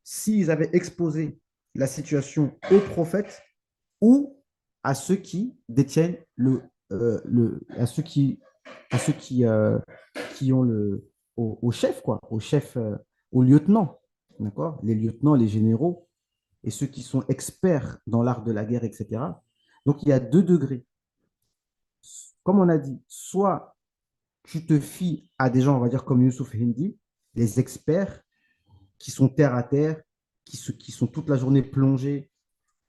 s'ils avaient exposé la situation au prophète ou à ceux qui détiennent à ceux qui ont au chef, quoi, au chef, au lieutenant, d'accord? Les lieutenants, les généraux et ceux qui sont experts dans l'art de la guerre, etc. Donc, il y a deux degrés. Comme on a dit, soit tu te fies à des gens, on va dire comme Youssouf Hindi, les experts qui sont terre à terre, qui sont toute la journée plongés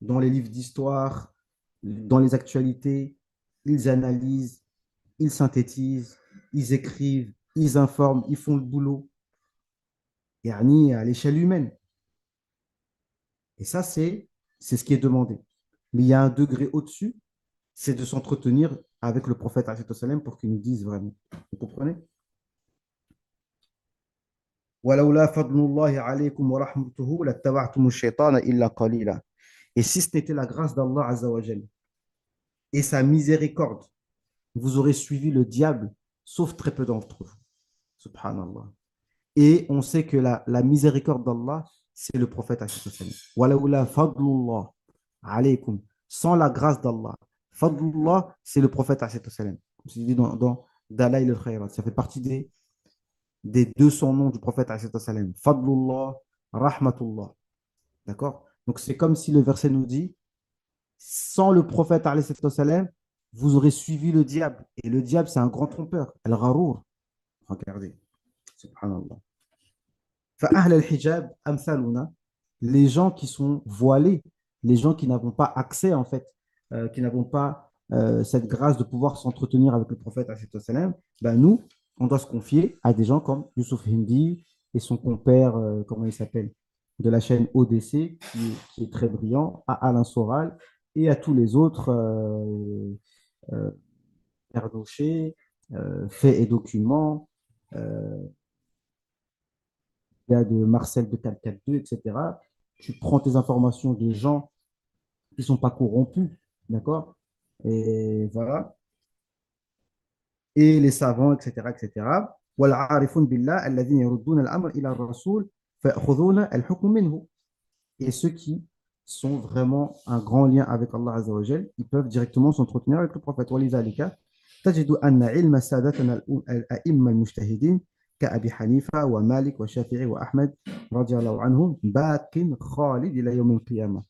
dans les livres d'histoire, dans les actualités, ils analysent, ils synthétisent, ils écrivent, ils informent, ils font le boulot, yani à l'échelle humaine. Et ça, c'est ce qui est demandé. Mais il y a un degré au-dessus, c'est de s'entretenir avec le prophète alayhi salam pour qu'il nous dise vraiment. Vous comprenez? ولولا فضل الله عليكم ورحمته لاتبعتم الشيطان إلا قليلا. Et si ce n'était la grâce d'Allah Azza wa Jal et sa miséricorde, vous aurez suivi le diable, sauf très peu d'entre vous. Subhanallah. Et on sait que la miséricorde d'Allah, c'est le prophète alayhi salam. Walaoula fadlullah alaykum. Sans la grâce d'Allah. Fadlullah, c'est le prophète alayhi salam. Comme c'est dit dans Dalaïl al-Khayrat. Ça fait partie des 200 noms du prophète alayhi salam. Fadlullah, rahmatullah. D'accord? Donc c'est comme si le verset nous dit, sans le prophète alayhi salam, vous aurez suivi le diable. Et le diable, c'est un grand trompeur. Al-Gharour. Regardez. Subhanallah. فأهل الحجاب أمثالنا, les gens qui sont voilés, les gens qui n'avons pas accès en fait, qui n'avons pas cette grâce de pouvoir s'entretenir avec le prophète, salam, ben nous, on doit se confier à des gens comme Youssouf Hindi et son compère, comment il s'appelle, de la chaîne ODC, qui est très brillant, à Alain Soral et à tous les autres, euh, Erdoché, Faits et Documents, euh, il y a de Marcel de 442, etc. Tu prends tes informations de gens qui ne sont pas corrompus, d'accord? Et voilà. Et les savants, etc., etc. والعارفون بالله الذين يردون الأمر إلى الرسول فيأخذون الحكم منه. Et ceux qui sont vraiment un grand lien avec Allah Azza wa Jal, ils peuvent directement s'entretenir avec le prophète. ولذلك تجد أن علم سادتنا الأئمة المجتهدين كأبي حنيفة ومالك وشافعي وأحمد رضي الله عنهم باق خالد إلى يوم القيامة.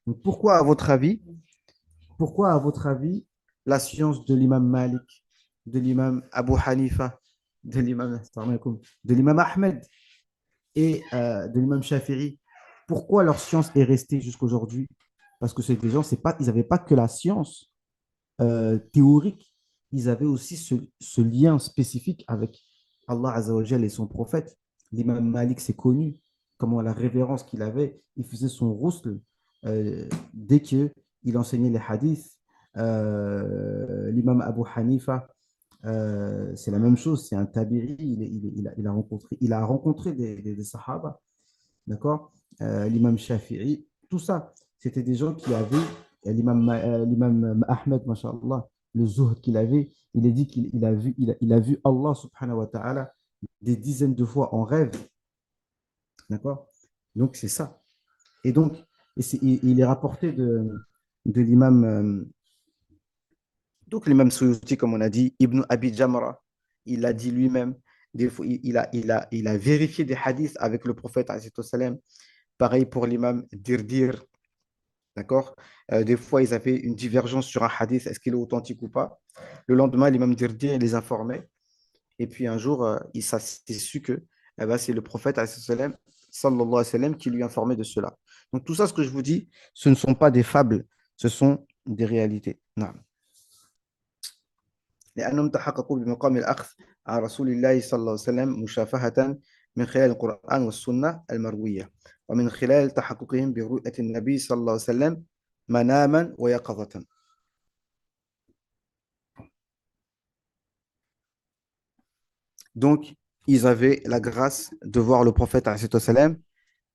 Donc, pourquoi, à votre avis, la science de l'imam Malik, de l'imam Abu Hanifa, de l'imam Ahmed et de l'imam Shafi'i, pourquoi leur science est restée jusqu'aujourd'hui? Parce que ces gens, ils n'avaient pas que la science théorique, ils avaient aussi ce lien spécifique avec Allah Azzawajal et son prophète. L'imam Malik, c'est connu, comment la révérence qu'il avait, il faisait son rousl dès qu'il enseignait les hadiths. L'imam Abu Hanifa, c'est la même chose, c'est un tabiri, il a rencontré des sahaba, d'accord? L'imam Shafi'i, tout ça, c'était des gens qui avaient, l'imam Ahmed, mashallah, le zuhd qu'il avait, il a dit il a vu Allah subhanahu wa ta'ala des dizaines de fois en rêve, d'accord? Donc c'est ça. Et donc, il est rapporté de l'imam, donc l'imam Suyuti, comme on a dit, Ibn Abi Jamra, il a dit lui-même, des fois, il a vérifié des hadiths avec le prophète, alayhi salam. Pareil pour l'imam Dirdir, d'accord? Des fois, ils avaient une divergence sur un hadith, est-ce qu'il est authentique ou pas? Le lendemain, l'imam Dirdir les informait. Et puis un jour, il s'est su que c'est le prophète, sallallahu alayhi wa sallam, qui lui informait de cela. Donc tout ça, ce que je vous dis, ce ne sont pas des fables, ce sont des réalités. Non. لأنهم تحققوا بمقام الأخذ عن رسول الله صلى الله عليه وسلم مشافهة من خلال القرآن والسنة المروية ومن خلال تحققهم برؤية النبي صلى الله عليه وسلم مناما ويقظة. Donc, ils avaient la grâce de voir le prophète alayhi salam,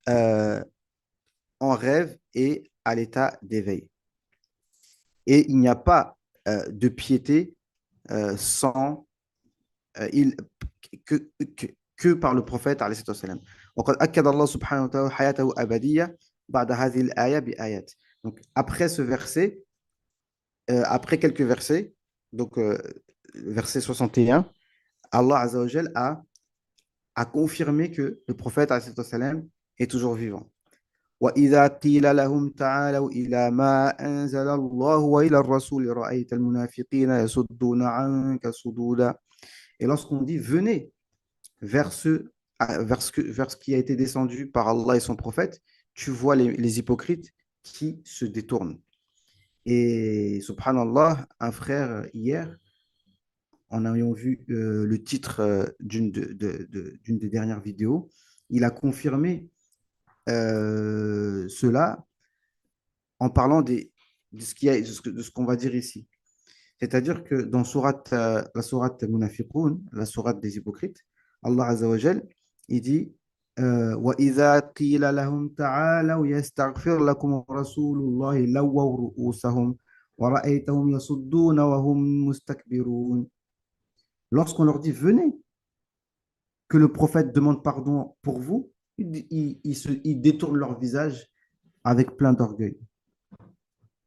euh, en rêve et à l'état d'éveil. Et il n'y a pas de piété sans il, que, que, que par le prophète alayhi salam. وقد أكد الله سبحانه وتعالى حياته أبدية بعد هذه الآية بآيات. Donc, après ce verset, après quelques versets, donc verset 61, Allah Azza wa Jal a confirmé que le prophète alayhi salam est toujours vivant. وإذا قيل لهم تعالوا إلى ما أنزل الله وإلى الرسول رأيت المنافقين يصدون عنك صدودا. Et lorsqu'on dit venez vers ce qui a été descendu par Allah et son prophète, tu vois les hypocrites qui se détournent. Et subhanallah, un frère hier, en ayant vu le titre d'une des dernières vidéos, il a confirmé cela en parlant de ce qu'on va dire ici. C'est-à-dire que dans la sourate Munafiqun, la sourate des hypocrites, Allah Azza wa Jal, il dit وَإِذَا قِيلَ لَهُمْ تَعَالَوْا يَسْتَغْفِرْ لَكُمْ رَسُولُ اللَّهِ لَوَّوْا رُؤُوسَهُمْ وَرَأَيْتَهُمْ يَصُدُّونَ وَهُمْ مُسْتَكْبِرُونَ. Lorsqu'on leur dit venez, que le prophète demande pardon pour vous, ils détournent leur visage avec plein d'orgueil.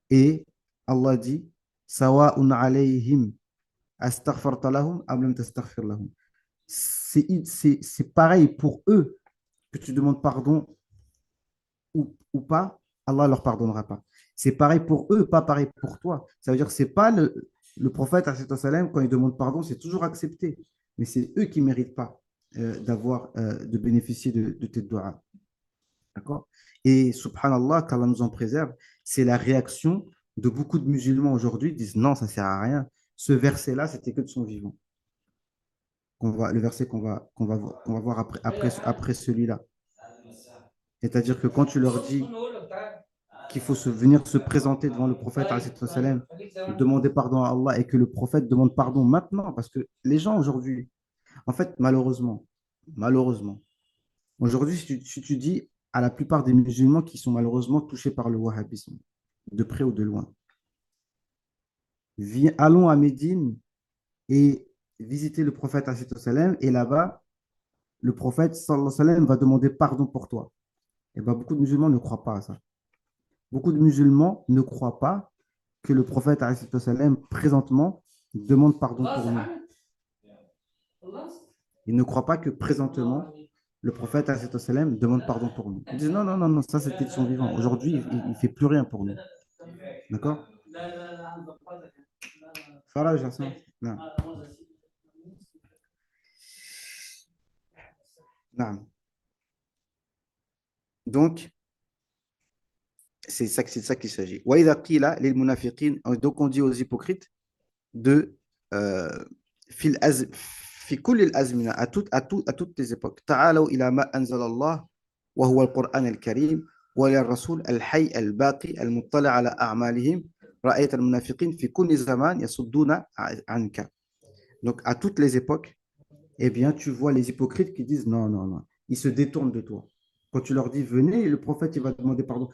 Et Allah dit Sawa'un alayhim astaghfarta lahum am lam tastaghfir lahum. C'est pareil pour eux que tu demandes pardon ou pas, Allah ne leur pardonnera pas. C'est pareil pour eux, pas pareil pour toi. Ça veut dire que c'est pas le prophète, sallam, quand il demande pardon, c'est toujours accepté. Mais c'est eux qui ne méritent pas de bénéficier de tes doigts. D'accord? Et subhanallah, qu'Allah nous en préserve, c'est la réaction de beaucoup de musulmans aujourd'hui, disent non, ça ne sert à rien. Ce verset-là, c'était que de son vivant. Le verset qu'on va voir après celui-là. C'est-à-dire que quand tu leur dis qu'il faut venir se présenter devant le prophète, salam, demander pardon à Allah et que le prophète demande pardon maintenant, parce que les gens aujourd'hui, en fait, malheureusement, aujourd'hui, si tu dis à la plupart des musulmans qui sont malheureusement touchés par le wahhabisme, de près ou de loin, allons à Médine et visiter le prophète, salam, et là-bas, le prophète sallallahu alayhi wa sallam, va demander pardon pour toi. Et bien, beaucoup de musulmans ne croient pas à ça. Beaucoup de musulmans ne croient pas que le prophète alayhi wa sallam, présentement, demande pardon pour nous. Ils ne croient pas que présentement, le prophète alayhi wa sallam, demande pardon pour nous. Ils disent non, non, non, non, ça c'était de son vivant. Aujourd'hui, il ne fait plus rien pour nous. D'accord? Faraj, Hassan. Non. Non. Donc, c'est ça qu'il s'agit. وَإِذَا قِيلَ لِلْمُنَافِقِينَ. Donc, on dit aux hypocrites de في الأز في كل الأزمنة à toutes les époques تعالوا إلى ما أنزل الله وهو القرآن الكريم وإلى الرسول الحي الباقي المطلع على أعمالهم رأيت المنافقين في كل زمان يصدون عنك. Donc, à toutes les époques, eh bien, tu vois les hypocrites qui disent non, non, non. Ils se détournent de toi. Quand tu leur dis venez, le prophète il va demander pardon.